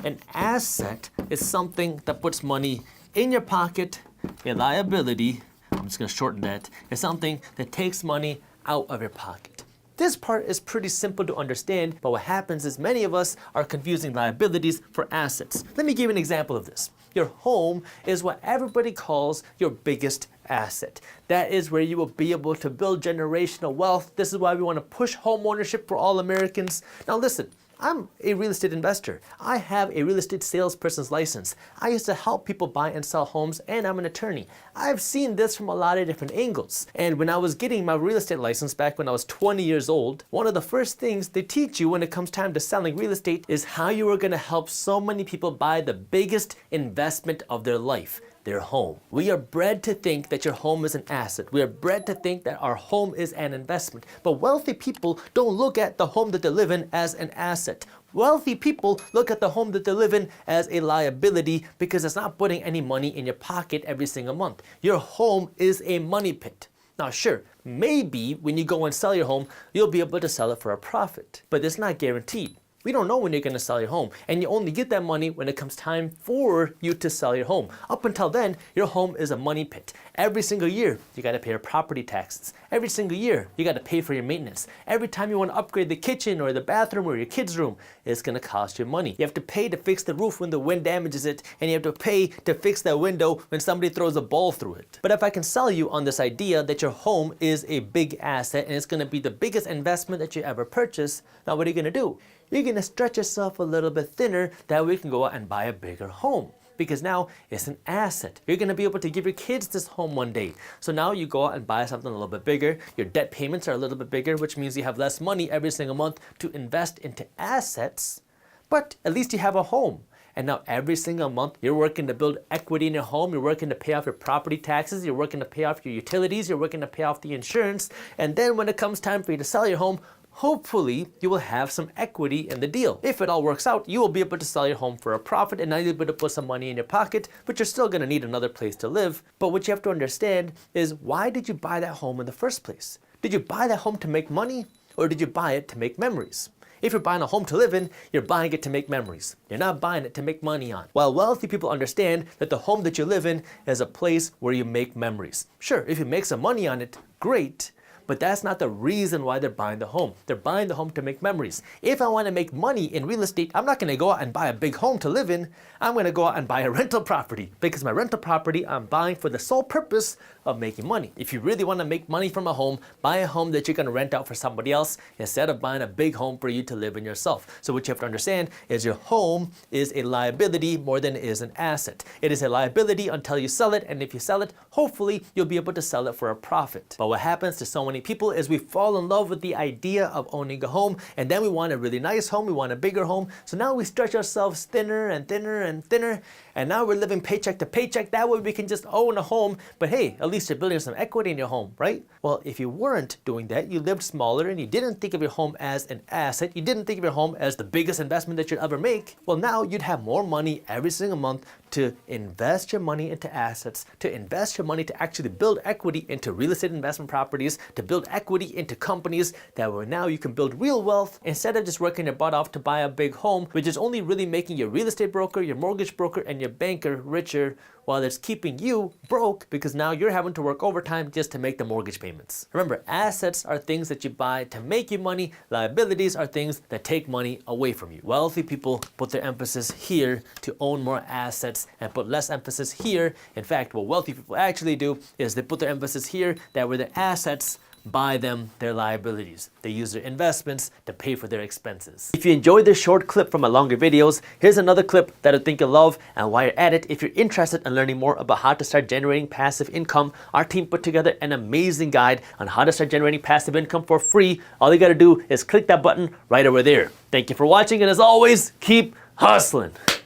An asset is something that puts money in your pocket. A liability, I'm just going to shorten that, is something that takes money out of your pocket. This part is pretty simple to understand, but what happens is many of us are confusing liabilities for assets. Let me give you an example of this. Your home is what everybody calls your biggest asset. That is where you will be able to build generational wealth. This is why we want to push home ownership for all Americans. Now listen, I'm a real estate investor. I have a real estate salesperson's license. I used to help people buy and sell homes, and I'm an attorney. I've seen this from a lot of different angles. And when I was getting my real estate license back when I was 20 years old, one of the first things they teach you when it comes time to selling real estate is how you are going to help so many people buy the biggest investment of their life. Their home. We are bred to think that your home is an asset. We are bred to think that our home is an investment. But wealthy people don't look at the home that they live in as an asset. Wealthy people look at the home that they live in as a liability because it's not putting any money in your pocket every single month. Your home is a money pit. Now sure, maybe when you go and sell your home, you'll be able to sell it for a profit, but it's not guaranteed. We don't know when you're going to sell your home, and you only get that money when it comes time for you to sell your home. Up until then, your home is a money pit. Every single year, you got to pay your property taxes. Every single year, you got to pay for your maintenance. Every time you want to upgrade the kitchen or the bathroom or your kid's room, it's going to cost you money. You have to pay to fix the roof when the wind damages it, and you have to pay to fix that window when somebody throws a ball through it. But if I can sell you on this idea that your home is a big asset and it's going to be the biggest investment that you ever purchase, now what are you going to do? You're going to stretch yourself a little bit thinner, that way you can go out and buy a bigger home. Because now it's an asset. You're going to be able to give your kids this home one day. So now you go out and buy something a little bit bigger. Your debt payments are a little bit bigger, which means you have less money every single month to invest into assets. But at least you have a home. And now every single month, you're working to build equity in your home. You're working to pay off your property taxes. You're working to pay off your utilities. You're working to pay off the insurance. And then when it comes time for you to sell your home, hopefully you will have some equity in the deal. If it all works out, you will be able to sell your home for a profit, and now you'll be able to put some money in your pocket, but you're still going to need another place to live. But what you have to understand is, why did you buy that home in the first place? Did you buy that home to make money, or did you buy it to make memories? If you're buying a home to live in, you're buying it to make memories. You're not buying it to make money on. While wealthy people understand that the home that you live in is a place where you make memories. Sure, if you make some money on it, great. But that's not the reason why they're buying the home. They're buying the home to make memories. If I want to make money in real estate, I'm not going to go out and buy a big home to live in. I'm going to go out and buy a rental property, because my rental property I'm buying for the sole purpose of making money. If you really want to make money from a home, buy a home that you're going to rent out for somebody else instead of buying a big home for you to live in yourself. So what you have to understand is your home is a liability more than it is an asset. It is a liability until you sell it, and if you sell it, hopefully you'll be able to sell it for a profit. But what happens to so many people is we fall in love with the idea of owning a home, and then we want a really nice home, we want a bigger home, so now we stretch ourselves thinner and thinner and thinner, and now we're living paycheck to paycheck. That way we can just own a home, but hey, at least you're building some equity in your home, right? Well, if you weren't doing that, you lived smaller and you didn't think of your home as an asset, you didn't think of your home as the biggest investment that you'd ever make, well, now you'd have more money every single month to invest your money into assets, to invest your money to actually build equity into real estate investment properties, to build equity into companies, that way now you can build real wealth instead of just working your butt off to buy a big home, which is only really making your real estate broker, your mortgage broker, and your banker richer, while it's keeping you broke because now you're having to work overtime just to make the mortgage payments. Remember, assets are things that you buy to make you money. Liabilities are things that take money away from you. Wealthy people put their emphasis here to own more assets and put less emphasis here. In fact, what wealthy people actually do is they put their emphasis here, that where their assets buy them their liabilities. They use their investments to pay for their expenses. If you enjoyed this short clip from my longer videos, here's another clip that I think you'll love. And while you're at it, if you're interested in learning more about how to start generating passive income, our team put together an amazing guide on how to start generating passive income for free. All you gotta do is click that button right over there. Thank you for watching, and as always, keep hustling.